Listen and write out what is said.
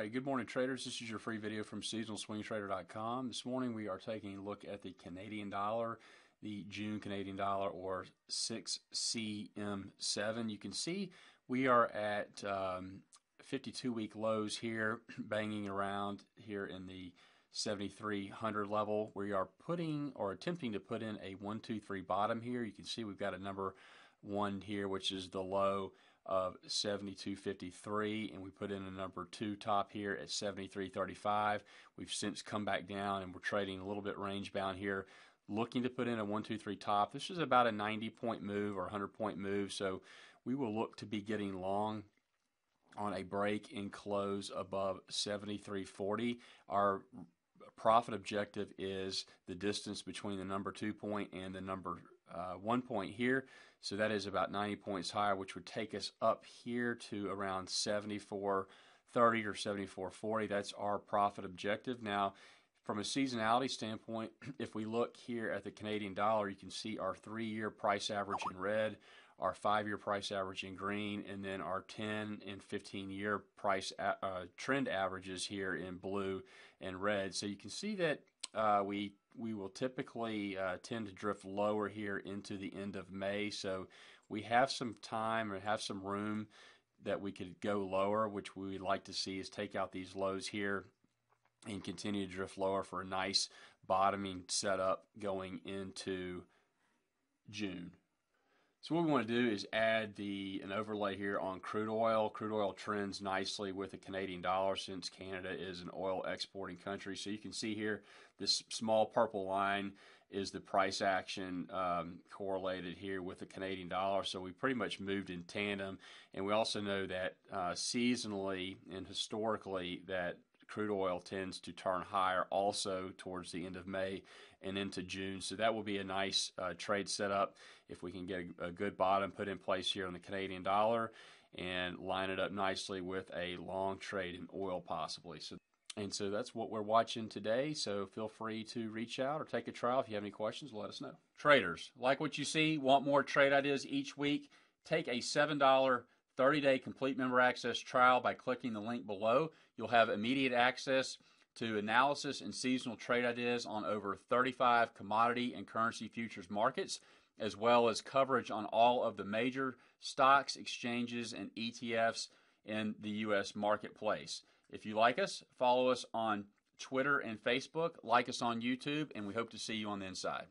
right, good morning traders. This is your free video from seasonalswingtrader.com. This morning we are taking a look at the Canadian dollar, the June Canadian dollar, or 6CM7. You can see we are at 52-week lows here, banging around here in the 7,300 level. We are putting or attempting to put in a 1, 2, 3 bottom here. You can see we've got a number 1 here, which is the low of 72.53, and we put in a number 2 top here at 73.35. We've since come back down and we're trading a little bit range bound here, looking to put in a 1, 2, 3 top. This is about a 90-point move or 100-point move, so we will look to be getting long on a break and close above 73.40. Our profit objective is the distance between the number 2 point and the number 1 point here. So that is about 90 points higher, which would take us up here to around 74.30 or 74.40. That's our profit objective. Now, from a seasonality standpoint, if we look here at the Canadian dollar, you can see our 3-year price average in red, our 5-year price average in green, and then our 10 and 15-year price trend averages here in blue and red. So you can see that we will typically tend to drift lower here into the end of May. So we have some time or have some room that we could go lower, which we would like to see is take out these lows here and continue to drift lower for a nice bottoming setup going into June. So what we want to do is add an overlay here on crude oil. Crude oil trends nicely with the Canadian dollar since Canada is an oil exporting country. So you can see here this small purple line is the price action correlated here with the Canadian dollar. So we pretty much moved in tandem. And we also know that seasonally and historically that crude oil tends to turn higher also towards the end of May and into June. So that will be a nice trade setup if we can get a good bottom put in place here on the Canadian dollar and line it up nicely with a long trade in oil possibly. So that's what we're watching today. So feel free to reach out or take a trial. If you have any questions, let us know. Traders, like what you see, want more trade ideas each week? Take a $7 30-day complete member access trial by clicking the link below. You'll have immediate access to analysis and seasonal trade ideas on over 35 commodity and currency futures markets, as well as coverage on all of the major stocks, exchanges, and ETFs in the U.S. marketplace. If you like us, follow us on Twitter and Facebook, like us on YouTube, and we hope to see you on the inside.